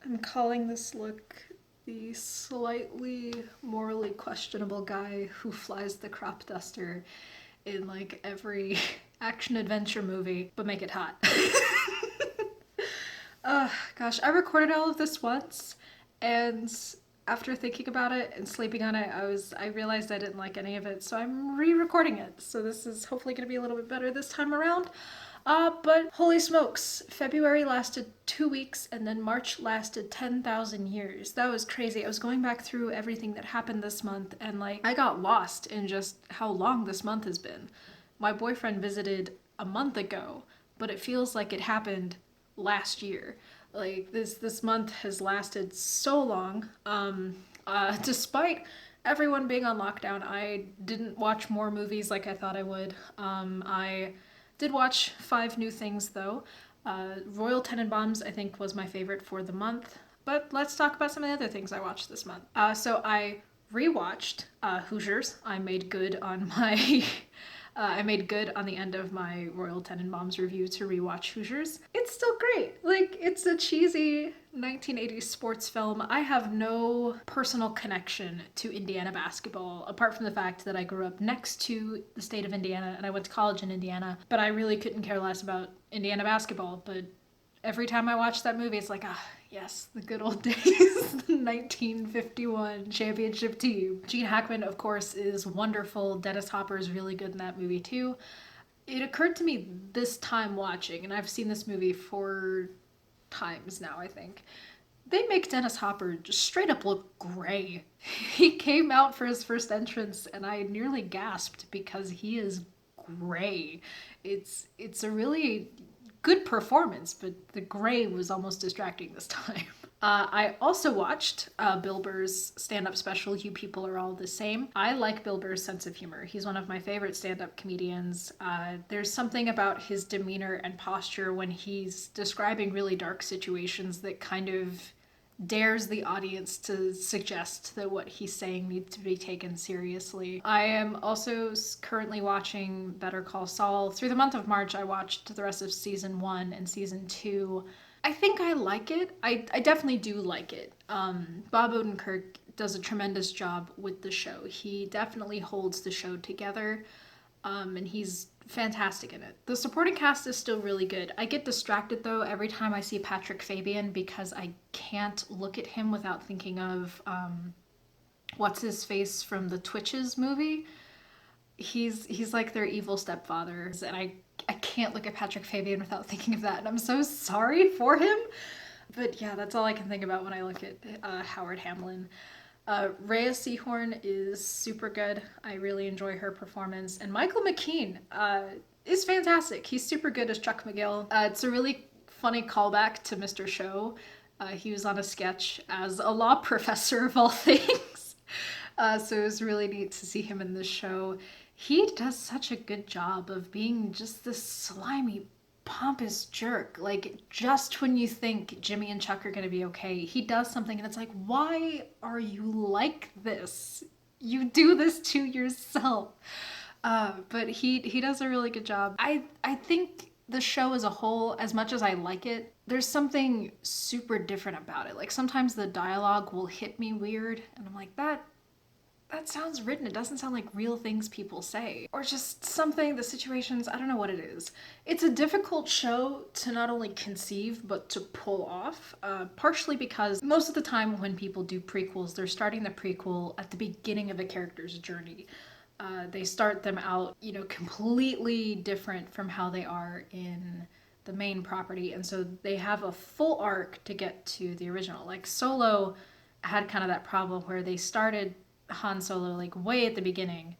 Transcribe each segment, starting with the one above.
I'm calling this look the slightly morally questionable guy who flies the crop duster in like every action adventure movie, but make it hot. Gosh, I recorded all of this once, and after thinking about it and sleeping on it, I realized I didn't like any of it, so I'm re-recording it. So this is hopefully going to be a little bit better this time around. But holy smokes, February lasted 2 weeks and then March lasted 10,000 years. That was crazy. I was going back through everything that happened this month and like I got lost in just how long this month has been. My boyfriend visited a month ago, but it feels like it happened last year. Like this month has lasted so long. Despite everyone being on lockdown, I didn't watch more movies like I thought I would. I did watch 5 new things though. Royal Tenenbaums I think was my favorite for the month. But let's talk about some of the other things I watched this month. So I rewatched Hoosiers. I made good on my I made good on the end of my Royal Tenenbaums review to rewatch Hoosiers. It's still great. Like, it's a cheesy 1980s sports film. I have no personal connection to Indiana basketball, apart from the fact that I grew up next to the state of Indiana and I went to college in Indiana, but I really couldn't care less about Indiana basketball. But every time I watch that movie, it's like, yes, the good old days, the 1951 championship team. Gene Hackman, of course, is wonderful. Dennis Hopper is really good in that movie, too. It occurred to me this time watching, and I've seen this movie 4 times now, I think. They make Dennis Hopper just straight up look gray. He came out for his first entrance, and I nearly gasped because he is gray. It's a really good performance, but the gray was almost distracting this time. I also watched Bill Burr's stand-up special, You People Are All the Same. I like Bill Burr's sense of humor. He's one of my favorite stand-up comedians. There's something about his demeanor and posture when he's describing really dark situations that kind of dares the audience to suggest that what he's saying needs to be taken seriously. I am also currently watching Better Call Saul. Through the month of March, I watched the rest of season 1 and season 2. I think I like it. I definitely do like it. Bob Odenkirk does a tremendous job with the show. He definitely holds the show together. And he's fantastic in it. The supporting cast is still really good. I get distracted though every time I see Patrick Fabian because I can't look at him without thinking of what's his face from the Twitches movie. He's like their evil stepfather, and I can't look at Patrick Fabian without thinking of that, and I'm so sorry for him. But yeah, that's all I can think about when I look at Howard Hamlin. Rhea Seehorn is super good. I really enjoy her performance. And Michael McKean is fantastic. He's super good as Chuck McGill. It's a really funny callback to Mr. Show. He was on a sketch as a law professor of all things. So it was really neat to see him in this show. He does such a good job of being just this slimy pompous jerk. Like, just when you think Jimmy and Chuck are gonna be okay, he does something and it's like, why are you like this? You do this to yourself. But he does a really good job. I think the show as a whole, as much as I like it, there's something super different about it. Like, sometimes the dialogue will hit me weird and I'm like, that sounds written. It doesn't sound like real things people say. Or just something, the situations, I don't know what it is. It's a difficult show to not only conceive, but to pull off. Partially because most of the time when people do prequels, they're starting the prequel at the beginning of a character's journey. They start them out, completely different from how they are in the main property. And so they have a full arc to get to the original. Like Solo had kind of that problem where they started Han Solo like way at the beginning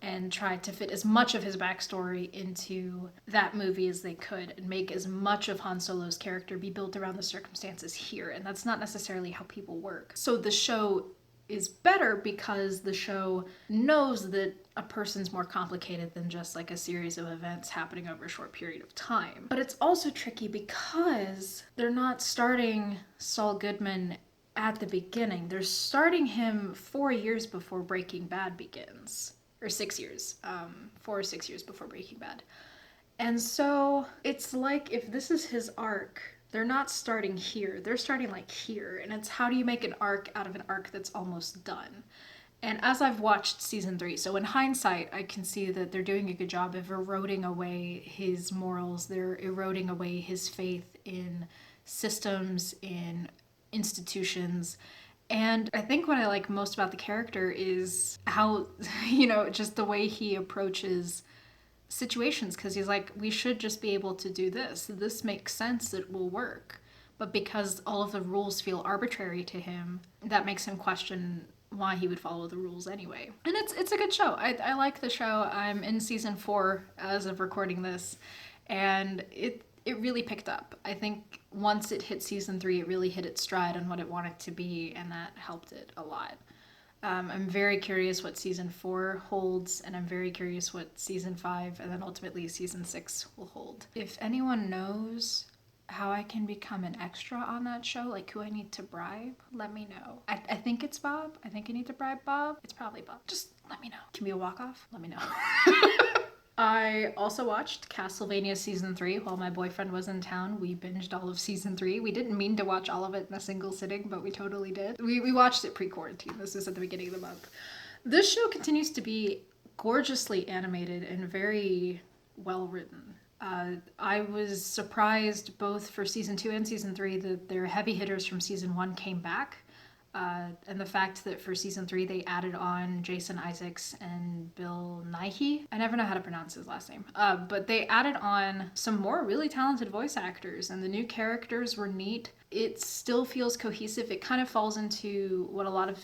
and tried to fit as much of his backstory into that movie as they could and make as much of Han Solo's character be built around the circumstances here, and that's not necessarily how people work. So the show is better because the show knows that a person's more complicated than just like a series of events happening over a short period of time. But it's also tricky because they're not starting Saul Goodman at the beginning. They're starting him 4 years before Breaking Bad begins. Or 6 years. 4 or 6 years before Breaking Bad. And so it's like if this is his arc, They're not starting here. They're starting like here. And it's how do you make an arc out of an arc that's almost done? And as I've watched season 3, so in hindsight, I can see that they're doing a good job of eroding away his morals. They're eroding away his faith in systems, in institutions. And I think what I like most about the character is how, just the way he approaches situations, because he's like, we should just be able to do this. This makes sense, it will work. But because all of the rules feel arbitrary to him, that makes him question why he would follow the rules anyway. And it's a good show. I like the show. I'm in season 4 as of recording this, and it really picked up. I think once it hit season 3, it really hit its stride on what it wanted to be, and that helped it a lot. I'm very curious what season 4 holds, and I'm very curious what season 5 and then ultimately season 6 will hold. If anyone knows how I can become an extra on that show, like who I need to bribe, let me know. I think it's Bob. I think I need to bribe Bob. It's probably Bob. Just let me know. Can we walk off? Let me know. I also watched Castlevania Season 3 while my boyfriend was in town. We binged all of Season 3. We didn't mean to watch all of it in a single sitting, but we totally did. We watched it pre-quarantine. This was at the beginning of the month. This show continues to be gorgeously animated and very well written. I was surprised both for Season 2 and Season 3 that their heavy hitters from Season 1 came back. And the fact that for season 3 they added on Jason Isaacs and Bill Nighy. I never know how to pronounce his last name. But they added on some more really talented voice actors, and the new characters were neat. It still feels cohesive. It kind of falls into what a lot of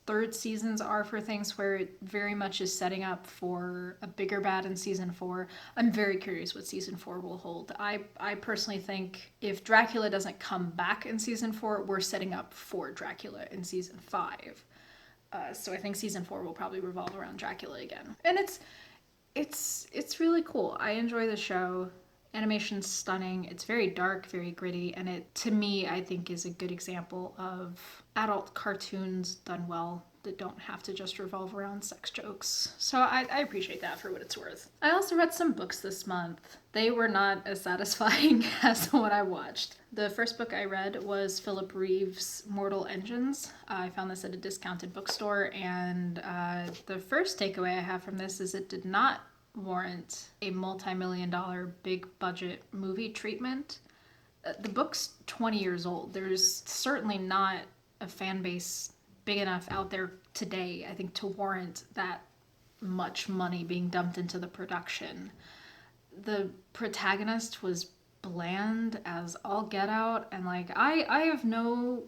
third seasons are for things, where it very much is setting up for a bigger bad in season 4. I'm very curious what season 4 will hold. I personally think if Dracula doesn't come back in season 4, we're setting up for Dracula in season 5. So I think season 4 will probably revolve around Dracula again. And it's really cool. I enjoy the show. Animation's stunning. It's very dark, very gritty, and it, to me, I think is a good example of adult cartoons done well that don't have to just revolve around sex jokes. So I appreciate that for what it's worth. I also read some books this month. They were not as satisfying as what I watched. The first book I read was Philip Reeve's Mortal Engines. I found this at a discounted bookstore, and the first takeaway I have from this is it did not warrant a multi-million-dollar big budget movie treatment. The book's 20 years old. There's certainly not a fan base big enough out there today, I think, to warrant that much money being dumped into the production. The protagonist was bland as all get out, and like I have no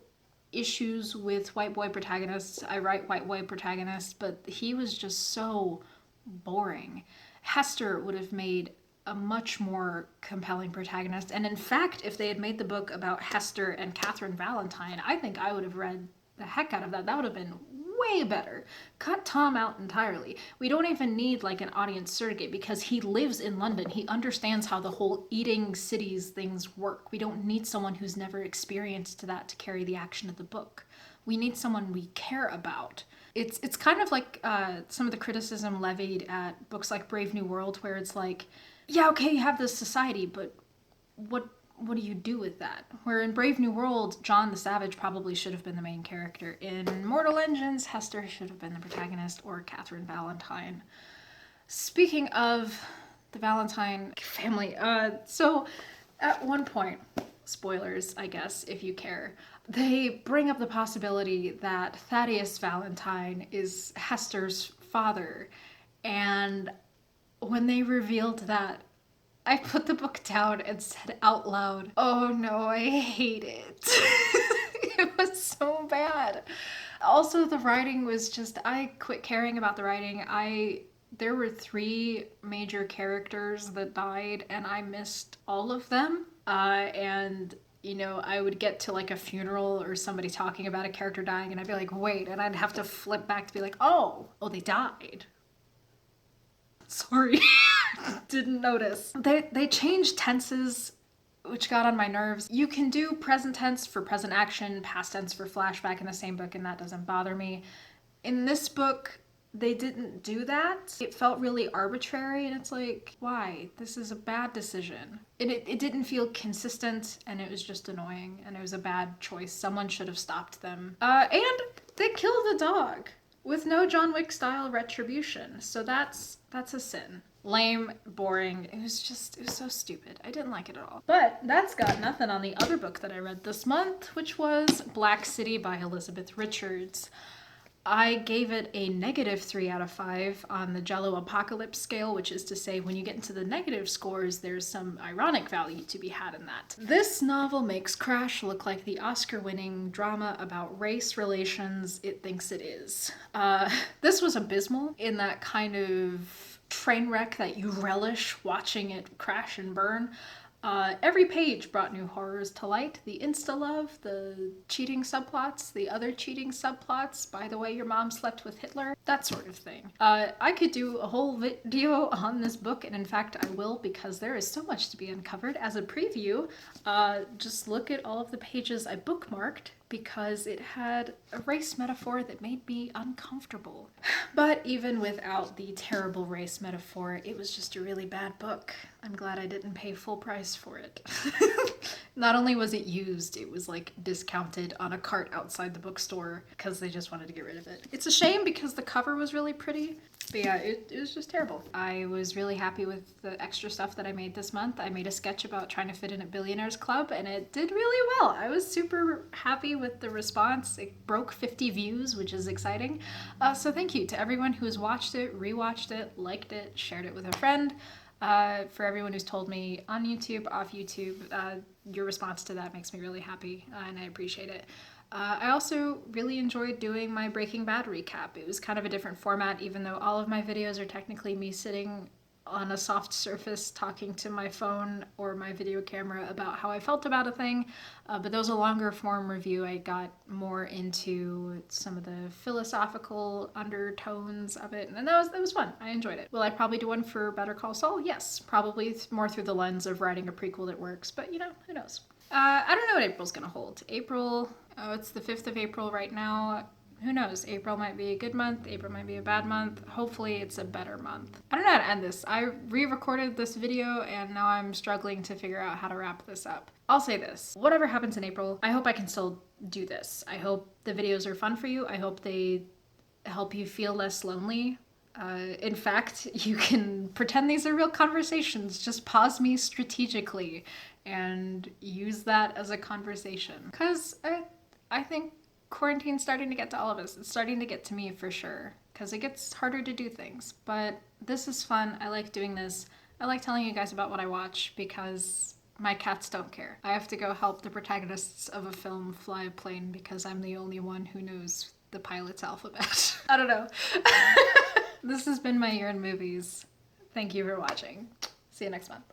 issues with white boy protagonists. I write white boy protagonists, but he was just so boring. Hester would have made a much more compelling protagonist. And in fact, if they had made the book about Hester and Catherine Valentine, I think I would have read the heck out of that. That would have been way better. Cut Tom out entirely. We don't even need like an audience surrogate because he lives in London. He understands how the whole eating cities things work. We don't need someone who's never experienced that to carry the action of the book. We need someone we care about. It's kind of like some of the criticism levied at books like Brave New World, where it's like, yeah, okay, you have this society, but what do you do with that? Where in Brave New World, John the Savage probably should have been the main character. In Mortal Engines, Hester should have been the protagonist, or Catherine Valentine. Speaking of the Valentine family, so at one point, spoilers, I guess, if you care, they bring up the possibility that Thaddeus Valentine is Hester's father. And when they revealed that, I put the book down and said out loud, oh no, I hate it. It was so bad. Also, the writing was just, I quit caring about the writing. There were 3 major characters that died, and I missed all of them. I would get to like a funeral or somebody talking about a character dying, and I'd be like, wait, and I'd have to flip back to be like, oh, they died. Sorry, didn't notice. They changed tenses, which got on my nerves. You can do present tense for present action, past tense for flashback in the same book, and that doesn't bother me. In this book, they didn't do that. It felt really arbitrary, and it's like, why? This is a bad decision. It didn't feel consistent, and it was just annoying, and it was a bad choice. Someone should have stopped them. And they killed the dog with no John Wick style retribution, so that's a sin. Lame, boring. It was so stupid. I didn't like it at all. But that's got nothing on the other book that I read this month, which was Black City by Elizabeth Richards. I gave it a -3 out of 5 on the Jello Apocalypse scale, which is to say when you get into the negative scores, there's some ironic value to be had in that. This novel makes Crash look like the Oscar-winning drama about race relations it thinks it is. This was abysmal in that kind of train wreck that you relish watching it crash and burn. Every page brought new horrors to light. The insta-love, the cheating subplots, the other cheating subplots, by the way your mom slept with Hitler, that sort of thing. I could do a whole video on this book, and in fact I will, because there is so much to be uncovered. As a preview, just look at all of the pages I bookmarked, because it had a race metaphor that made me uncomfortable. But even without the terrible race metaphor, it was just a really bad book. I'm glad I didn't pay full price for it. Not only was it used, it was like discounted on a cart outside the bookstore because they just wanted to get rid of it. It's a shame because the cover was really pretty. But yeah, it was just terrible. I was really happy with the extra stuff that I made this month. I made a sketch about trying to fit in at Billionaires Club, and it did really well. I was super happy with the response. It broke 50 views, which is exciting. So thank you to everyone who's watched it, rewatched it, liked it, shared it with a friend. For everyone who's told me on YouTube, off YouTube, your response to that makes me really happy, and I appreciate it. I also really enjoyed doing my Breaking Bad recap. It was kind of a different format, even though all of my videos are technically me sitting on a soft surface talking to my phone or my video camera about how I felt about a thing. But that was a longer form review. I got more into some of the philosophical undertones of it, and that was fun. I enjoyed it. Will I probably do one for Better Call Saul? Yes, probably more through the lens of writing a prequel that works, but you know, who knows? I don't know what April's gonna hold. April, oh, it's the 5th of April right now. Who knows? April might be a good month. April might be a bad month. Hopefully it's a better month. I don't know how to end this. I re-recorded this video and now I'm struggling to figure out how to wrap this up. I'll say this. Whatever happens in April, I hope I can still do this. I hope the videos are fun for you. I hope they help you feel less lonely. In fact, you can pretend these are real conversations. Just pause me strategically and use that as a conversation. Because I think quarantine's starting to get to all of us. It's starting to get to me for sure, because it gets harder to do things. But this is fun. I like doing this. I like telling you guys about what I watch because my cats don't care. I have to go help the protagonists of a film fly a plane because I'm the only one who knows the pilot's alphabet. I don't know. This has been my year in movies. Thank you for watching. See you next month.